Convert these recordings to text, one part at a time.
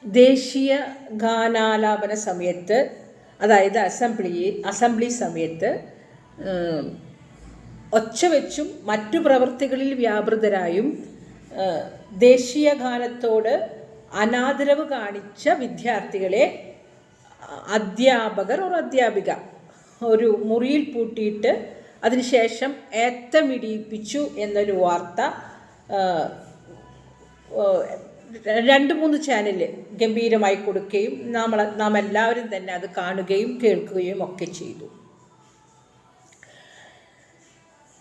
ദേശീയ ഗാനാലാപന സമയത്ത്, അതായത് അസംബ്ലി സമയത്ത് ഒച്ച വെച്ചും മറ്റു പ്രവൃത്തികളിൽ വ്യാപൃതരായും ദേശീയ ഗാനത്തോട് അനാദരവ് കാണിച്ച വിദ്യാർത്ഥികളെ അധ്യാപിക ഒരു മുറിയിൽ പൂട്ടിയിട്ട് അതിനുശേഷം ഏത്തമിടിയിപ്പിച്ചു എന്നൊരു വാർത്ത 2-3 ചാനലിൽ ഗംഭീരമായി കൊടുക്കുകയും നാം എല്ലാവരും തന്നെ അത് കാണുകയും കേൾക്കുകയും ഒക്കെ ചെയ്തു.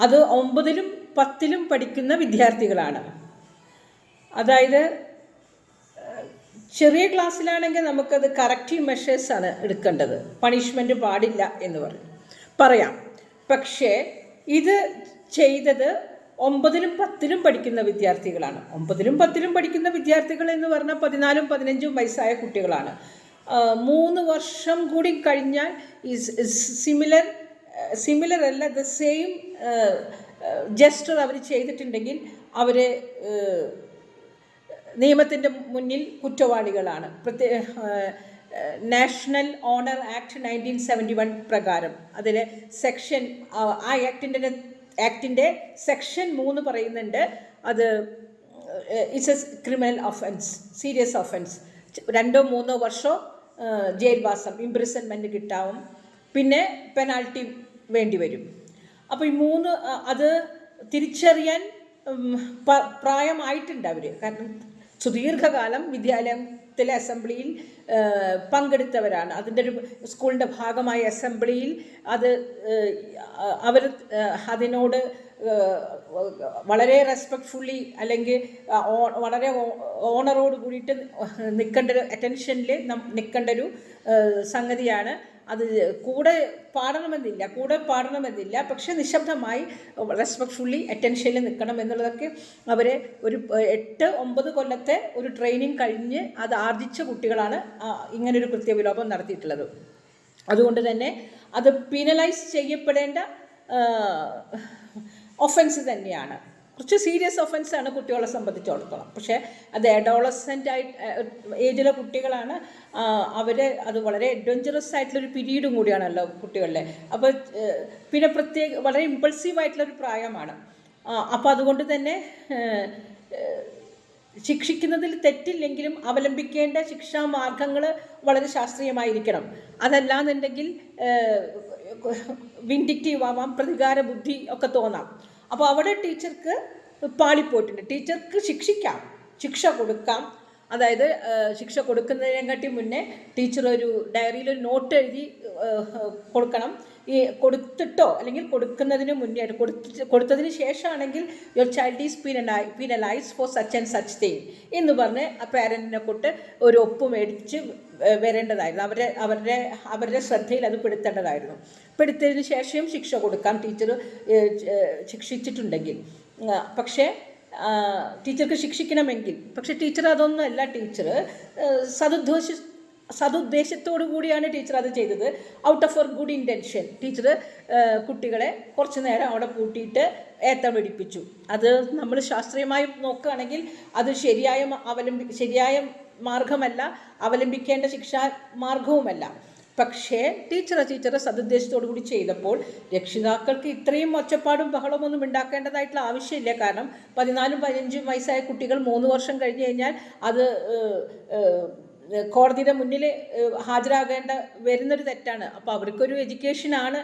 അത് 9ലും 10ലും പഠിക്കുന്ന വിദ്യാർത്ഥികളാണ്. അതായത് ചെറിയ ക്ലാസ്സിലാണെങ്കിൽ നമുക്കത് കറക്റ്റീവ് മെഷേഴ്സാണ് എടുക്കേണ്ടത്, പണിഷ്മെൻറ്റ് പാടില്ല എന്ന് പറയാം. പക്ഷേ ഇത് ചെയ്തത് 9ലും 10ലും പഠിക്കുന്ന വിദ്യാർത്ഥികളാണ്. 9ലും 10ലും പഠിക്കുന്ന വിദ്യാർത്ഥികൾ എന്ന് പറഞ്ഞാൽ 14ഉം 15ഉം വയസ്സായ കുട്ടികളാണ്. 3 വർഷം കൂടി കഴിഞ്ഞാൽ സിമിലർ അല്ല, ദ സെയിം ജസ്റ്റർ അവർ ചെയ്തിട്ടുണ്ടെങ്കിൽ അവർ നിയമത്തിൻ്റെ മുന്നിൽ കുറ്റവാളികളാണ്. നാഷണൽ ഓണർ ആക്ട് 1971 പ്രകാരം അതിലെ സെക്ഷൻ, ആ ആക്ടിൻ്റെ സെക്ഷൻ 3 പറയുന്നുണ്ട്, അത് it's A criminal offence, serious offence. 2-3 വർഷം ജയിൽവാസം, ഇംപ്രിസൺമെൻറ്റ് കിട്ടാവും, പിന്നെ പെനാൽറ്റി വേണ്ടി വരും. അപ്പോൾ ഈ 3 അത് തിരിച്ചറിയാൻ പ്രായമായിട്ടുണ്ട് അവർ. കാരണം സുദീർഘകാലം വിദ്യാലയത്തിലെ അസംബ്ലിയിൽ പങ്കെടുത്തവരാണ്. അതിൻ്റെ ഒരു സ്കൂളിൻ്റെ ഭാഗമായ അസംബ്ലിയിൽ അവർ അതിനോട് വളരെ റെസ്പെക്ട്ഫുള്ളി അല്ലെങ്കിൽ വളരെ ഓണറോട് കൂടിയിട്ട് നിൽക്കേണ്ട ഒരു അറ്റൻഷനിൽ നിൽക്കേണ്ട ഒരു സംഗതിയാണ്. അത് കൂടെ പാടണമെന്നില്ല, പക്ഷെ നിശബ്ദമായി റെസ്പെക്ട്ഫുള്ളി അറ്റൻഷനിൽ നിൽക്കണം എന്നുള്ളതൊക്കെ അവരെ ഒരു 8-9 കൊല്ലത്തെ ഒരു ട്രെയിനിങ് കഴിഞ്ഞ് അത് ആർജിച്ച കുട്ടികളാണ് ഇങ്ങനൊരു കൃത്യവിലോപം നടത്തിയിട്ടുള്ളത്. അതുകൊണ്ട് തന്നെ അത് പീനലൈസ് ചെയ്യപ്പെടേണ്ട ഒഫൻസ് തന്നെയാണ്. കുറച്ച് സീരിയസ് ഒഫൻസാണ് കുട്ടികളെ സംബന്ധിച്ചിടത്തോളം. പക്ഷേ അത് അഡോളസെൻ്റ് ഏജിലെ കുട്ടികളാണ്. അത് വളരെ അഡ്വഞ്ചറസ് ആയിട്ടുള്ളൊരു പീരീഡും കൂടിയാണല്ലോ കുട്ടികളിലെ. അപ്പോൾ പിന്നെ വളരെ ഇമ്പൾസീവായിട്ടുള്ളൊരു പ്രായമാണ്. അപ്പോൾ അതുകൊണ്ട് തന്നെ ശിക്ഷിക്കുന്നതിൽ തെറ്റില്ലെങ്കിലും അവലംബിക്കേണ്ട ശിക്ഷാ മാർഗങ്ങൾ വളരെ ശാസ്ത്രീയമായിരിക്കണം. അതല്ലാന്നുണ്ടെങ്കിൽ വിൻഡിക്റ്റീവ് ആവാം, പ്രതികാര ബുദ്ധി ഒക്കെ തോന്നാം. അപ്പോൾ അവിടെ ടീച്ചർക്ക് പാളിപ്പോയിട്ടുണ്ട്. ടീച്ചർക്ക് ശിക്ഷ കൊടുക്കാം. അതായത് ശിക്ഷ കൊടുക്കുന്നതിനെക്കാട്ടി മുന്നേ ടീച്ചർ ഒരു ഡയറിയിൽ ഒരു നോട്ട് എഴുതി കൊടുക്കണം. ഈ കൊടുത്തിട്ടോ അല്ലെങ്കിൽ കൊടുക്കുന്നതിന് മുന്നേ കൊടുത്തതിന് ശേഷമാണെങ്കിൽ your child is penalised for such and such thing എന്ന് പറഞ്ഞ് ആ പേരൻറ്റിനെ കൊണ്ട് ഒരു ഒപ്പ് മേടിച്ച് വരേണ്ടതായിരുന്നു. അവരുടെ ശ്രദ്ധയിൽ അത് പെടുത്തേണ്ടതായിരുന്നു. പെടുത്തതിന് ശേഷം ശിക്ഷ കൊടുക്കാം ടീച്ചർ ശിക്ഷിച്ചിട്ടുണ്ടെങ്കിൽ. പക്ഷേ ടീച്ചർക്ക് ശിക്ഷിക്കണമെങ്കിൽ, പക്ഷെ ടീച്ചർ അതൊന്നുമല്ല. ടീച്ചർ സതുദ്ദേശത്തോടു കൂടിയാണ് ടീച്ചർ അത് ചെയ്തത്. Out of A good intention teacher കുട്ടികളെ കുറച്ച് നേരം അവിടെ പൂട്ടിയിട്ട് ഏത്തം വെടിപ്പിച്ചു. അത് നമ്മൾ ശാസ്ത്രീയമായി നോക്കുകയാണെങ്കിൽ അത് ശരിയായ മാർഗമല്ല, അവലംബിക്കേണ്ട ശിക്ഷാ മാർഗവുമല്ല. പക്ഷേ ടീച്ചർ സതുദ്ദേശത്തോടു കൂടി ചെയ്തപ്പോൾ രക്ഷിതാക്കൾക്ക് ഇത്രയും ഒച്ചപ്പാടും ബഹളവും ഒന്നും ഉണ്ടാക്കേണ്ടതായിട്ടുള്ള ആവശ്യമില്ല. കാരണം 14ഉം 15ഉം വയസ്സായ കുട്ടികൾ 3 വർഷം കഴിഞ്ഞ് കഴിഞ്ഞാൽ അത് കോടതിയുടെ മുന്നിൽ വരുന്നൊരു തെറ്റാണ്. അപ്പോൾ അവർക്കൊരു എഡ്യൂക്കേഷനാണ്,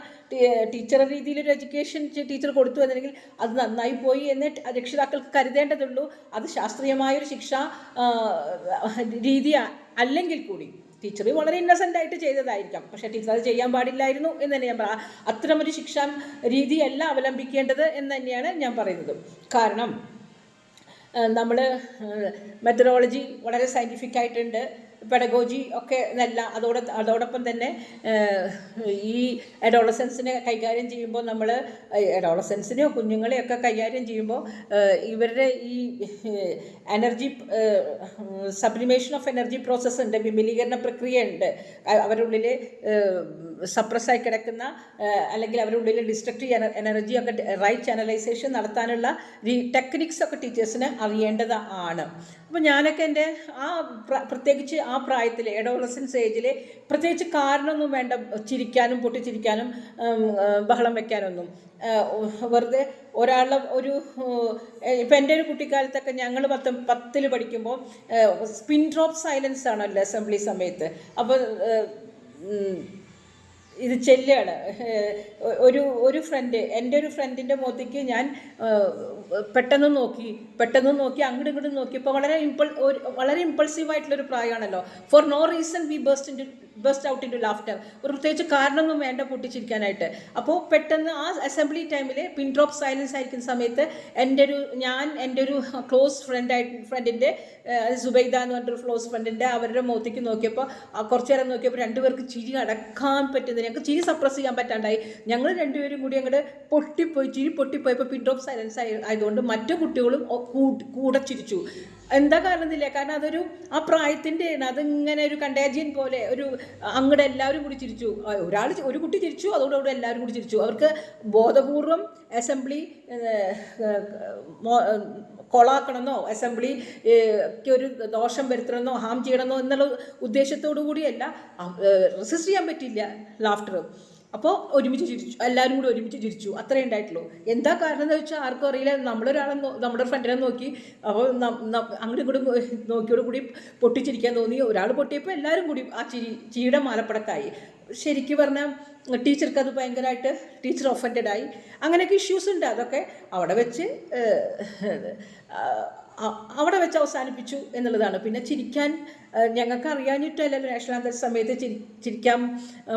ടീച്ചർ രീതിയിലൊരു എഡ്യൂക്കേഷൻ ടീച്ചർ കൊടുത്തു എന്നുണ്ടെങ്കിൽ അത് നന്നായി പോയി എന്ന് രക്ഷിതാക്കൾക്ക് കരുതേണ്ടതുള്ളൂ. അത് ശാസ്ത്രീയമായൊരു ശിക്ഷാ രീതി അല്ലെങ്കിൽ കൂടി ടീച്ചർ വളരെ ഇന്നസെൻ്റായിട്ട് ചെയ്തതായിരിക്കാം, പക്ഷേ ടീച്ചർ അത് ചെയ്യാൻ പാടില്ലായിരുന്നു എന്ന് തന്നെ ഞാൻ പറയാം. അത്തരമൊരു ശിക്ഷാ രീതിയല്ല അവലംബിക്കേണ്ടത് എന്ന് തന്നെയാണ് ഞാൻ പറയുന്നത്. കാരണം നമ്മൾ മെത്തഡോളജി വളരെ സയൻറ്റിഫിക് ആയിട്ടുണ്ട്, പെഡഗോജി ഒക്കെ നല്ല. അതോടൊപ്പം തന്നെ ഈ അഡോളസൻസിനെ കൈകാര്യം ചെയ്യുമ്പോൾ നമ്മൾ അഡോളസൻസിനെയോ കുഞ്ഞുങ്ങളെയൊക്കെ കൈകാര്യം ചെയ്യുമ്പോൾ ഇവരുടെ ഈ energy sublimation of energy process ഉണ്ട്, വിമലീകരണ പ്രക്രിയ ഉണ്ട്. അവരുടെ ഉള്ളിൽ സപ്രസ്സായി കിടക്കുന്ന അല്ലെങ്കിൽ അവരുടെ ഉള്ളിൽ ഡിസ്ട്രക്റ്റീവ് എനർജിയൊക്കെ റൈറ്റ് ചാനലൈസേഷൻ നടത്താനുള്ള ടെക്നിക്സ് ഒക്കെ ടീച്ചേഴ്സിന് അറിയേണ്ടതാണ്. അപ്പോൾ ഞാനൊക്കെ എൻ്റെ പ്രത്യേകിച്ച് ആ പ്രായത്തിൽ എഡോളസൻസ് ഏജിൽ പ്രത്യേകിച്ച് കാരണമൊന്നും വേണ്ട ചിരിക്കാനും പൊട്ടിച്ചിരിക്കാനും ബഹളം വയ്ക്കാനൊന്നും. വെറുതെ ഒരാളുടെ ഒരു ഇപ്പം എൻ്റെ ഒരു കുട്ടിക്കാലത്തൊക്കെ ഞങ്ങൾ 10ൽ പഠിക്കുമ്പോൾ സ്പിൻ ഡ്രോപ്പ് സൈലൻസ് ആണല്ലോ അസംബ്ലി സമയത്ത്. അപ്പോൾ ഇത് ചെല്ലുകയാണ്. ഒരു എൻ്റെ ഒരു ഫ്രണ്ടിൻ്റെ മുഖത്തേക്ക് ഞാൻ പെട്ടെന്ന് നോക്കി അങ്ങോട്ടും ഇങ്ങോട്ടും നോക്കിയപ്പോൾ വളരെ ഇമ്പൾസീവായിട്ടുള്ളൊരു പ്രായമാണല്ലോ. For no reason we burst out into laughter. ഒരു പ്രത്യേകിച്ച് കാരണമൊന്നും വേണ്ട പൊട്ടിച്ചിരിക്കാനായിട്ട്. അപ്പോൾ പെട്ടെന്ന് ആ അസംബ്ലി ടൈമിൽ പിൻ ഡ്രോപ്പ് സൈലൻസ് ആയിരിക്കുന്ന സമയത്ത് എൻ്റെ ഒരു ക്ലോസ് ഫ്രണ്ടിൻ്റെ സുബൈദ എന്ന് പറഞ്ഞൊരു ക്ലോസ് ഫ്രണ്ടിൻ്റെ അവരുടെ മുഖത്തേക്ക് നോക്കിയപ്പോൾ കുറച്ചു നേരം നോക്കിയപ്പോൾ രണ്ടുപേർക്ക് ചിരി അടക്കാൻ പറ്റുന്നില്ല. ഞങ്ങൾക്ക് ചിരി സപ്രസ് ചെയ്യാൻ പറ്റാണ്ടായി. ഞങ്ങൾ രണ്ടുപേരും കൂടി അങ്ങോട്ട് ചിരി പൊട്ടിപ്പോയപ്പോൾ പിൻ ഡ്രോപ്പ് സൈലൻസ് ആയതുകൊണ്ട് മറ്റു കുട്ടികളും കൂടെ ചിരിച്ചു. എന്താ കാരണമില്ല, കാരണം അതൊരു ആ പ്രായത്തിൻ്റെ അതിങ്ങനെ ഒരു കണ്ടാജിയൻ പോലെ അങ്ങോട്ട് എല്ലാവരും കൂടി ചിരിച്ചു. ഒരു കുട്ടി ചിരിച്ചു, അതോടുകൂടി എല്ലാവരും കൂടി ചിരിച്ചു. അവർക്ക് ബോധപൂർവം അസംബ്ലി കൊളാക്കണമെന്നോ അസംബ്ലിക്ക് ഒരു ദോഷം വരുത്തണമെന്നോ ഹാം ചെയ്യണമെന്നോ എന്നുള്ള ഉദ്ദേശത്തോടു കൂടിയല്ല, റെസിസ്റ്റ് ചെയ്യാൻ പറ്റില്ല ലാഫ്റ്റർ. അപ്പോൾ എല്ലാവരും കൂടി ഒരുമിച്ച് ചിരിച്ചു, അത്രേ ഉണ്ടായിട്ടുള്ളൂ. എന്താ കാരണം എന്ന് വെച്ചാൽ ആർക്കും അറിയില്ല. നമ്മുടെ ഫ്രണ്ടിനെ നോക്കി, അപ്പോൾ അങ്ങോട്ടും ഇങ്ങോട്ടും നോക്കിയോട് കൂടി പൊട്ടിച്ചിരിക്കാൻ തോന്നി. ഒരാൾ പൊട്ടിയപ്പോൾ എല്ലാവരും കൂടി ആ ചിരിയുടെ മാലപ്പടക്കായി. ശരിക്കും പറഞ്ഞാൽ ടീച്ചർക്ക് അത് ഭയങ്കരമായിട്ട് ടീച്ചർ ഒഫൻഡായി. അങ്ങനെയൊക്കെ ഇഷ്യൂസ് ഉണ്ട്. അതൊക്കെ അവിടെ വെച്ച് അവസാനിപ്പിച്ചു എന്നുള്ളതാണ്. പിന്നെ ചിരിക്കാൻ ഞങ്ങൾക്ക് അറിയാഞ്ഞിട്ടല്ലല്ലോ നാഷണൽ ആന്തം സമയത്ത് ചിരിക്കാൻ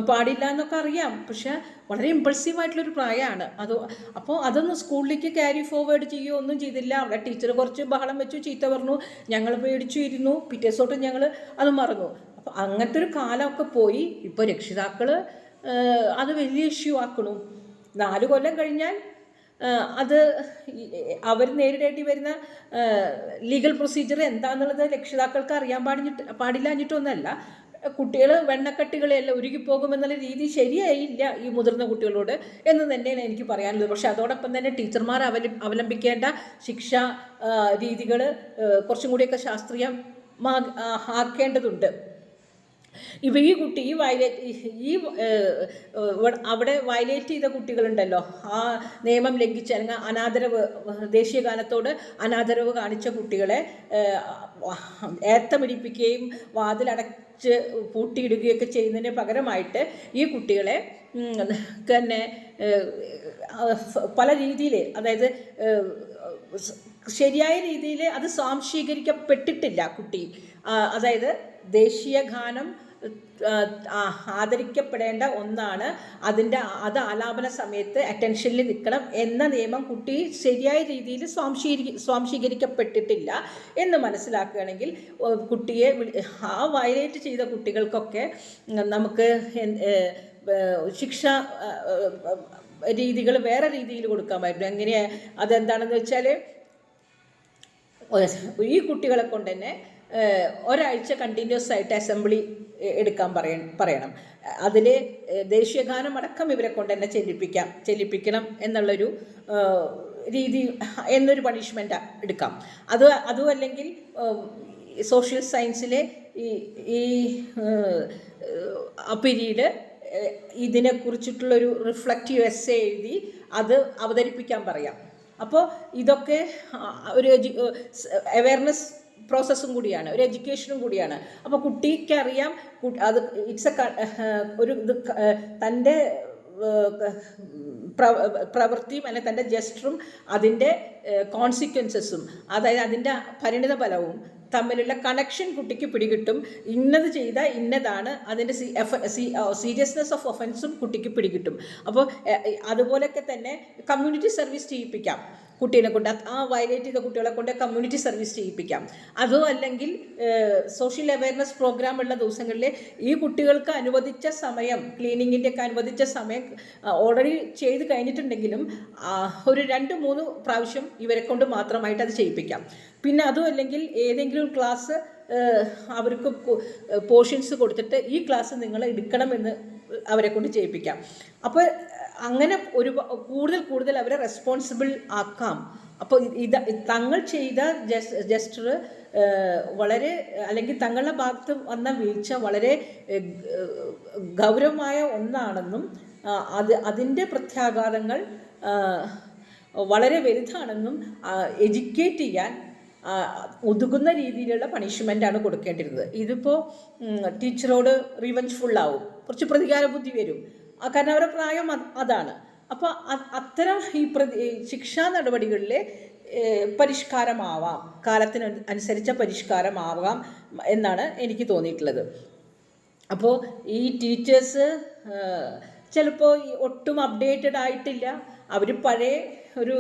പാടില്ല എന്നൊക്കെ അറിയാം. പക്ഷെ വളരെ ഇമ്പൾസീവായിട്ടുള്ളൊരു പ്രായമാണ് അത്. അപ്പോൾ അതൊന്നും സ്കൂളിലേക്ക് ക്യാരി ഫോർവേഡ് ചെയ്യുകയോ ഒന്നും ചെയ്തില്ല. അവിടെ ടീച്ചർ കുറച്ച് ബഹളം വെച്ചു, ചീത്ത പറഞ്ഞു, ഞങ്ങൾ പേടിച്ചു ഇരുന്നു. പിറ്റേ ദിവസത്തോട്ട് ഞങ്ങൾ അത് മറന്നു. അപ്പോൾ അങ്ങനത്തെ ഒരു കാലമൊക്കെ പോയി. ഇപ്പോൾ രക്ഷിതാക്കൾ അത് വലിയ ഇഷ്യൂ ആക്കണു. 4 കൊല്ലം കഴിഞ്ഞാൽ അത് അവർ നേരിടേണ്ടി വരുന്ന ലീഗൽ പ്രൊസീജിയർ എന്താണെന്നുള്ളത് രക്ഷിതാക്കൾക്ക് അറിയാൻ പാടില്ലാഞ്ഞിട്ടൊന്നല്ല. കുട്ടികൾ വെണ്ണക്കട്ടികളെല്ലാം ഉരുകിപ്പോകുമെന്നുള്ള രീതി ശരിയായില്ല ഈ മുതിർന്ന കുട്ടികളോട് എന്ന് തന്നെയാണ് എനിക്ക് പറയാനുള്ളത്. പക്ഷെ അതോടൊപ്പം തന്നെ ടീച്ചർമാർ അവലംബിക്കേണ്ട ശിക്ഷാ രീതികൾ കുറച്ചും കൂടിയൊക്കെ ശാസ്ത്രീയമാക്കേണ്ടതുണ്ട്. ഈ കുട്ടി അവിടെ വയലേറ്റ് ചെയ്ത കുട്ടികളുണ്ടല്ലോ, ആ നിയമം ലംഘിച്ച് അല്ലെങ്കിൽ ദേശീയ ഗാനത്തോട് അനാദരവ് കാണിച്ച കുട്ടികളെ ഏത്തമിടിപ്പിക്കുകയും വാതിലടച്ച് പൂട്ടിയിടുകയൊക്കെ ചെയ്യുന്നതിന് പകരമായിട്ട് ഈ കുട്ടികളെ തന്നെ പല രീതിയിൽ, അതായത് ശരിയായ രീതിയിൽ അത് സ്വാംശീകരിക്കപ്പെട്ടിട്ടില്ല കുട്ടി. അതായത് ദേശീയ ഗാനം ആദരിക്കപ്പെടേണ്ട ഒന്നാണ്, അത് ആലാപന സമയത്ത് അറ്റൻഷനിൽ നിൽക്കണം എന്ന നിയമം കുട്ടി ശരിയായ രീതിയിൽ സ്വാംശീകരിക്കപ്പെട്ടിട്ടില്ല എന്ന് മനസ്സിലാക്കുകയാണെങ്കിൽ കുട്ടിയെ ആ വയലേറ്റ് ചെയ്ത കുട്ടികൾക്കൊക്കെ നമുക്ക് ശിക്ഷ രീതികൾ വേറെ രീതിയിൽ കൊടുക്കാമായിരുന്നു. എങ്ങനെയാ അതെന്താണെന്ന് വെച്ചാൽ ഈ കുട്ടികളെ കൊണ്ട് തന്നെ ഒരാഴ്ച കണ്ടിന്യൂസ് ആയിട്ട് അസംബ്ലി എടുക്കാൻ പറയണം. അതിൽ ദേശീയഗാനം അടക്കം ഇവരെ കൊണ്ട് തന്നെ ചെല്ലിപ്പിക്കണം എന്നുള്ളൊരു രീതി എന്നൊരു പണിഷ്മെൻ്റ് എടുക്കാം. അതും അല്ലെങ്കിൽ സോഷ്യൽ സയൻസിലെ ഈ പീരീഡ് ഇതിനെക്കുറിച്ചിട്ടുള്ളൊരു റിഫ്ലക്റ്റീവ് എസ്സേ എഴുതി അത് അവതരിപ്പിക്കാൻ പറയാം. അപ്പോൾ ഇതൊക്കെ ഒരു അവയർനെസ് പ്രോസസ്സും കൂടിയാണ്, ഒരു എഡ്യൂക്കേഷനും കൂടിയാണ്. അപ്പോൾ കുട്ടിക്കറിയാം അത് തൻ്റെ പ്രവൃത്തിയും അല്ലെങ്കിൽ തൻ്റെ ജസ്റ്ററും അതിൻ്റെ കോൺസിക്വൻസസും, അതായത് അതിൻ്റെ പരിണിത ഫലവും തമ്മിലുള്ള കണക്ഷൻ കുട്ടിക്ക് പിടികിട്ടും. ഇന്നത് ചെയ്ത ഇന്നതാണ്, അതിൻ്റെ സീരിയസ്നെസ് ഓഫ് ഒഫൻസും കുട്ടിക്ക് പിടികിട്ടും. അപ്പോൾ അതുപോലെയൊക്കെ തന്നെ കമ്മ്യൂണിറ്റി സർവീസ് ചെയ്യിപ്പിക്കാം കുട്ടീനെ കൊണ്ട്. ആ വയലേറ്റ് ചെയ്ത കുട്ടികളെ കൊണ്ട് കമ്മ്യൂണിറ്റി സർവീസ് ചെയ്യിപ്പിക്കാം. അതോ അല്ലെങ്കിൽ സോഷ്യൽ അവയർനെസ് പ്രോഗ്രാം ഉള്ള ദിവസങ്ങളിൽ ഈ കുട്ടികൾക്ക് അനുവദിച്ച സമയം, ക്ലീനിങ്ങിൻ്റെ ഒക്കെ അനുവദിച്ച സമയം ഓൾറെഡി ചെയ്ത് കഴിഞ്ഞിട്ടുണ്ടെങ്കിലും ഒരു 2-3 പ്രാവശ്യം ഇവരെ കൊണ്ട് മാത്രമായിട്ട് അത് ചെയ്യിപ്പിക്കാം. പിന്നെ അതും അല്ലെങ്കിൽ ഏതെങ്കിലും ക്ലാസ് അവർക്ക് പോർഷൻസ് കൊടുത്തിട്ട് ഈ ക്ലാസ് നിങ്ങൾ എടുക്കണമെന്ന് അവരെ കൊണ്ട് ചെയ്യിപ്പിക്കാം. അപ്പോൾ അങ്ങനെ കൂടുതൽ അവരെ റെസ്പോൺസിബിൾ ആക്കാം. അപ്പോൾ തങ്ങൾ ചെയ്ത ജസ്റ്റർ വളരെ, അല്ലെങ്കിൽ തങ്ങളുടെ ഭാഗത്ത് വന്ന വീഴ്ച വളരെ ഗൗരവമായ ഒന്നാണെന്നും അതിൻ്റെ പ്രത്യാഘാതങ്ങൾ വളരെ വലുതാണെന്നും എഡ്യൂക്കേറ്റ് ചെയ്യാൻ ഒതുങ്ങുന്ന രീതിയിലുള്ള പണിഷ്മെൻ്റാണ് കൊടുക്കേണ്ടിരുന്നത്. ഇതിപ്പോൾ ടീച്ചറോട് റിവെഞ്ച്ഫുള്ളാവും, കുറച്ച് പ്രതികാര ബുദ്ധി വരും, കാരണം അവരുടെ പ്രായം അതാണ്. അപ്പോൾ അത്തരം ശിക്ഷാ നടപടികളിലെ പരിഷ്കാരമാവാം, കാലത്തിന് അനുസരിച്ച പരിഷ്കാരമാവാം എന്നാണ് എനിക്ക് തോന്നിയിട്ടുള്ളത്. അപ്പോൾ ഈ ടീച്ചേഴ്സ് ചിലപ്പോൾ ഒട്ടും അപ്ഡേറ്റഡ് ആയിട്ടില്ല, അവർ പഴയ ഒരു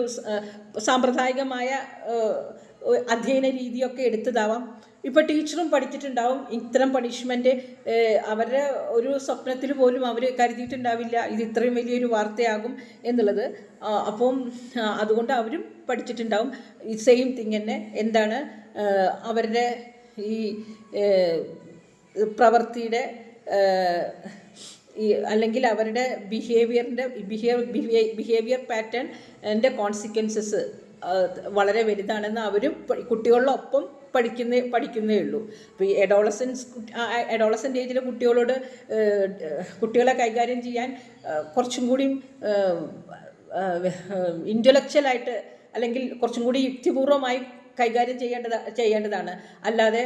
സാമ്പ്രദായികമായ അധ്യയന രീതിയൊക്കെ എടുത്തതാവാം. ഇപ്പോൾ ടീച്ചറും പഠിച്ചിട്ടുണ്ടാവും ഇത്തരം പണിഷ്മെൻറ്റ് അവരുടെ ഒരു സ്വപ്നത്തിൽ പോലും അവർ കരുതിയിട്ടുണ്ടാവില്ല ഇത് ഇത്രയും വലിയൊരു വാർത്തയാകും എന്നുള്ളത്. അപ്പം അതുകൊണ്ട് അവരും പഠിച്ചിട്ടുണ്ടാവും ഈ സെയിം തിങ് തന്നെ. എന്താണ് അവരുടെ ഈ പ്രവൃത്തിയുടെ അല്ലെങ്കിൽ അവരുടെ ബിഹേവിയർ പാറ്റേണിൻ്റെ കോൺസിക്വൻസസ് വളരെ വലുതാണെന്ന് അവരും കുട്ടികളോടൊപ്പം പഠിക്കുന്നേ ഉള്ളൂ. അപ്പോൾ ഈ അഡോളസൻ്റ് ഏജിലെ കുട്ടികളെ കൈകാര്യം ചെയ്യാൻ കുറച്ചും കൂടി ഇൻ്റലക്ച്വലായിട്ട് അല്ലെങ്കിൽ കുറച്ചും കൂടി യുക്തിപൂർവമായി കൈകാര്യം ചെയ്യേണ്ടതാണ്. അല്ലാതെ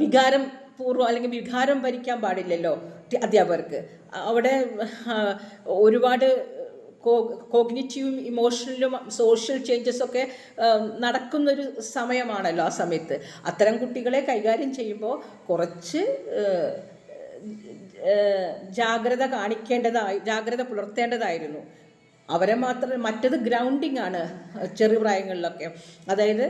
വികാരം പൂർവ്വം അല്ലെങ്കിൽ വികാരം ഭരിക്കാൻ പാടില്ലല്ലോ അധ്യാപകർക്ക്. അവിടെ ഒരുപാട് കോഗ്നിറ്റീവും ഇമോഷണലും സോഷ്യൽ ചേഞ്ചസൊക്കെ നടക്കുന്നൊരു സമയമാണല്ലോ ആ സമയത്ത്. അത്തരം കുട്ടികളെ കൈകാര്യം ചെയ്യുമ്പോൾ കുറച്ച് ജാഗ്രത പുലർത്തേണ്ടതായിരുന്നു. അവരെ മാത്രം മറ്റത് ഗ്രൗണ്ടിങ് ആണ് ചെറിയ പ്രായങ്ങളിലൊക്കെ. അതായത്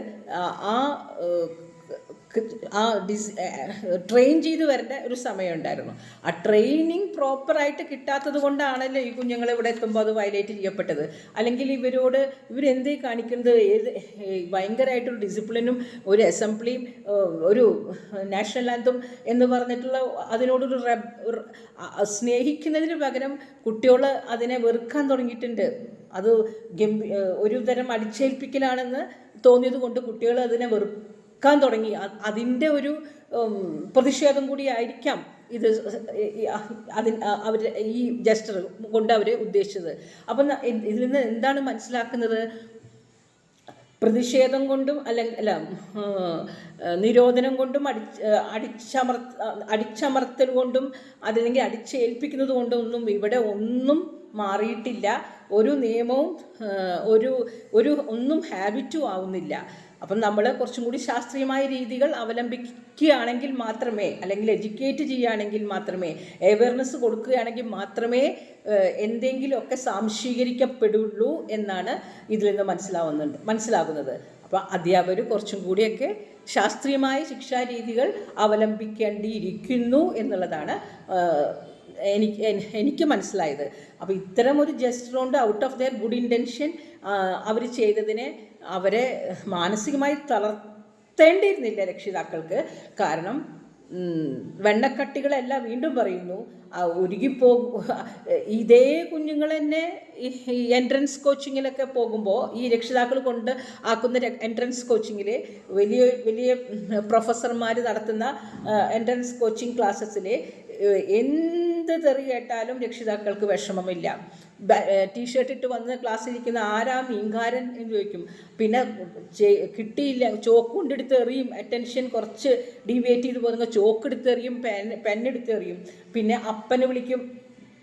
ട്രെയിൻ ചെയ്ത് വരേണ്ട ഒരു സമയമുണ്ടായിരുന്നു. ആ ട്രെയിനിങ് പ്രോപ്പറായിട്ട് കിട്ടാത്തത് കൊണ്ടാണല്ലോ ഈ കുഞ്ഞുങ്ങൾ ഇവിടെ എത്തുമ്പോൾ അത് വയലേറ്റ് ചെയ്യപ്പെട്ടത്. അല്ലെങ്കിൽ ഇവരെന്തേ കാണിക്കുന്നത്, ഭയങ്കരമായിട്ടൊരു ഡിസിപ്ലിനും ഒരു അസംബ്ലിയും ഒരു നാഷണൽ ആന്തം എന്ന് പറഞ്ഞിട്ടുള്ള അതിനോടൊരു സ്നേഹിക്കുന്നതിന് പകരം കുട്ടികൾ അതിനെ വെറുക്കാൻ തുടങ്ങിയിട്ടുണ്ട്. അത് ഒരു തരം അടിച്ചേൽപ്പിക്കലാണെന്ന് തോന്നിയത് കൊണ്ട് കുട്ടികൾ അതിനെ വെറുക്കാൻ തുടങ്ങി. അതിൻ്റെ ഒരു പ്രതിഷേധം കൂടി ആയിരിക്കാം ഇത് അവർ ഈ ജസ്റ്റർ കൊണ്ട് അവർ ഉദ്ദേശിച്ചത്. അപ്പം ഇതിൽ നിന്ന് എന്താണ് മനസ്സിലാക്കുന്നത്? പ്രതിഷേധം കൊണ്ടും അല്ല നിരോധനം കൊണ്ടും അടിച്ചമർത്തൽ കൊണ്ടും അതല്ലെങ്കിൽ അടിച്ചേൽപ്പിക്കുന്നത് കൊണ്ടും ഇവിടെ ഒന്നും മാറിയിട്ടില്ല. ഒരു നിയമവും ഒന്നും ഹാബിറ്റും ആവുന്നില്ല. അപ്പം നമ്മൾ കുറച്ചും കൂടി ശാസ്ത്രീയമായ രീതികൾ അവലംബിക്കുകയാണെങ്കിൽ മാത്രമേ, അല്ലെങ്കിൽ എഡ്യൂക്കേറ്റ് ചെയ്യുകയാണെങ്കിൽ മാത്രമേ, അവയർനെസ് കൊടുക്കുകയാണെങ്കിൽ മാത്രമേ എന്തെങ്കിലുമൊക്കെ സ്വാംശീകരിക്കപ്പെടുള്ളൂ എന്നാണ് ഇതിൽ നിന്ന് മനസ്സിലാകുന്നത്. അപ്പോൾ അധ്യാപകർ കുറച്ചും കൂടിയൊക്കെ ശാസ്ത്രീയമായ ശിക്ഷാരീതികൾ അവലംബിക്കേണ്ടിയിരിക്കുന്നു എന്നുള്ളതാണ് എനിക്ക് മനസ്സിലായത്. അപ്പോൾ ഇത്തരം ഒരു ജസ്റ്റർ കൊണ്ട് out of their good intention അവർ ചെയ്തതിനെ അവരെ മാനസികമായി തളർത്തേണ്ടിയിരുന്നില്ല രക്ഷിതാക്കൾക്ക്. കാരണം വെണ്ണക്കട്ടികളല്ല, വീണ്ടും പറയുന്നു, ഇതേ കുഞ്ഞുങ്ങൾ തന്നെ ഈ എൻട്രൻസ് കോച്ചിങ്ങിലൊക്കെ പോകുമ്പോൾ ഈ രക്ഷിതാക്കൾ കൊണ്ട് ആക്കുന്ന എൻട്രൻസ് കോച്ചിങ്ങിൽ വലിയ പ്രൊഫസർമാർ നടത്തുന്ന എൻട്രൻസ് കോച്ചിങ് ക്ലാസ്സസിൽ എന്ത് തെറി കേട്ടാലും രക്ഷിതാക്കൾക്ക് വിഷമമില്ല. ടീഷർട്ട് ഇട്ട് വന്ന് ക്ലാസ്സിലിരിക്കുന്ന ആരാ മീൻകാരൻ എന്ന് ചോദിക്കും. പിന്നെ കിട്ടിയില്ല, ചോക്ക് കൊണ്ടെടുത്ത് എറിയും. അറ്റൻഷൻ കുറച്ച് ഡീവിയേറ്റ് ചെയ്ത് പോകുന്ന ചോക്ക് എടുത്തെറിയും, പെന്നെടുത്തെറിയും. പിന്നെ അപ്പനെ വിളിക്കും,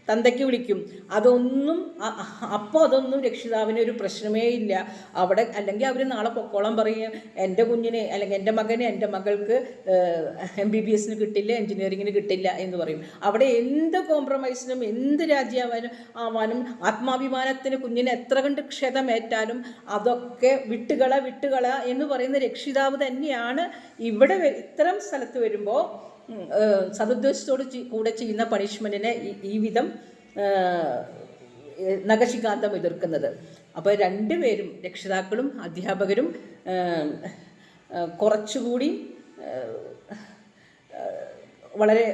തന്തയ്ക്ക് വിളിക്കും. അതൊന്നും രക്ഷിതാവിന് ഒരു പ്രശ്നമേ ഇല്ല അവിടെ. അല്ലെങ്കിൽ അവർ നാളെ പൊക്കോളം പറയും, എൻ്റെ കുഞ്ഞിന് അല്ലെങ്കിൽ എൻ്റെ മകന് എൻ്റെ മകൾക്ക് MBBS കിട്ടില്ല, എൻജിനീയറിങ്ങിന് കിട്ടില്ല എന്ന് പറയും. അവിടെ എന്ത് കോംപ്രമൈസിനും എന്ത് ആവാനും ആത്മാഭിമാനത്തിന് കുഞ്ഞിന് എത്ര കണ്ട് ക്ഷതമേറ്റാലും അതൊക്കെ വിട്ടുകള എന്ന് പറയുന്ന രക്ഷിതാവ് തന്നെയാണ് ഇവിടെ ഇത്തരം സ്ഥലത്ത് വരുമ്പോൾ സതുദ്ദേശത്തോട് കൂടെ ചെയ്യുന്ന പണിഷ്മെൻറ്റിനെ ഈ വിധം നഖശികാന്തം എതിർക്കുന്നത്. അപ്പോൾ രണ്ടുപേരും, രക്ഷിതാക്കളും അധ്യാപകരും കുറച്ചുകൂടി വളരെ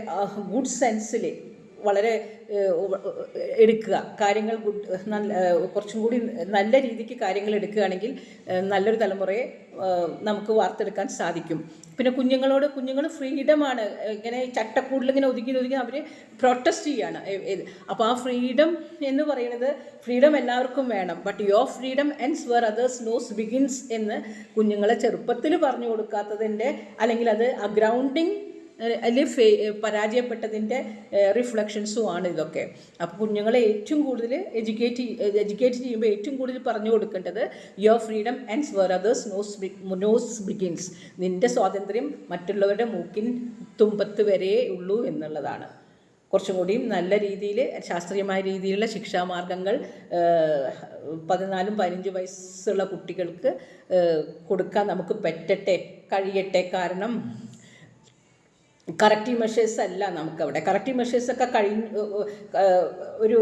ഗുഡ് സെൻസിൽ വളരെ എടുക്കുക, കാര്യങ്ങൾ കുറച്ചും കൂടി നല്ല രീതിക്ക് കാര്യങ്ങൾ എടുക്കുകയാണെങ്കിൽ നല്ലൊരു തലമുറയെ നമുക്ക് വാർത്തെടുക്കാൻ സാധിക്കും. പിന്നെ കുഞ്ഞുങ്ങൾ ഫ്രീഡമാണ്. ഇങ്ങനെ ചട്ടക്കൂടിലിങ്ങനെ ഒതുങ്ങി അവർ പ്രൊട്ടസ്റ്റ് ചെയ്യാണ്. അപ്പോൾ ആ ഫ്രീഡം എന്ന് പറയുന്നത്, ഫ്രീഡം എല്ലാവർക്കും വേണം, but your freedom ends where others nose begins എന്ന് കുഞ്ഞുങ്ങളെ ചെറുപ്പത്തിൽ പറഞ്ഞു കൊടുക്കാത്തതിൻ്റെ, അല്ലെങ്കിൽ അത് ആ ഗ്രൗണ്ടിങ് അതിൽ പരാജയപ്പെട്ടതിൻ്റെ റിഫ്ലക്ഷൻസും ആണ് ഇതൊക്കെ. അപ്പോൾ കുഞ്ഞുങ്ങളെ ഏറ്റവും കൂടുതൽ എഡ്യൂക്കേറ്റ് ചെയ്യുമ്പോൾ ഏറ്റവും കൂടുതൽ പറഞ്ഞു കൊടുക്കേണ്ടത് your freedom ends where others nose begins. നിൻ്റെ സ്വാതന്ത്ര്യം മറ്റുള്ളവരുടെ മൂക്കിൻ തുമ്പത്ത് വരെ ഉള്ളൂ എന്നുള്ളതാണ്. കുറച്ചും കൂടിയും നല്ല രീതിയിൽ ശാസ്ത്രീയമായ രീതിയിലുള്ള ശിക്ഷാമാർഗങ്ങൾ 14-15 വയസ്സുള്ള കുട്ടികൾക്ക് കൊടുക്കാൻ നമുക്ക് കഴിയട്ടെ. കാരണം കറക്റ്റീവ് മെഷേഴ്സ് അല്ല നമുക്കവിടെ. കറക്റ്റീവ് മെഷേഴ്സൊക്കെ ഒരു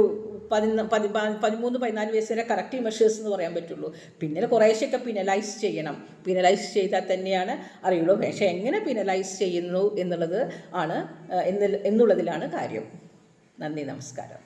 13-14 വയസ്സ് വരെ കറക്റ്റീവ് മെഷേഴ്സ് എന്ന് പറയാൻ പറ്റുള്ളൂ. പിന്നെ കുറേശ്ശൊക്കെ പിനലൈസ് ചെയ്യണം. പിനലൈസ് ചെയ്താൽ തന്നെയാണ് അറിയുള്ളൂ. പക്ഷേ എങ്ങനെ പിനലൈസ് ചെയ്യുന്നു എന്നുള്ളതിലാണ് കാര്യം. നന്ദി, നമസ്കാരം.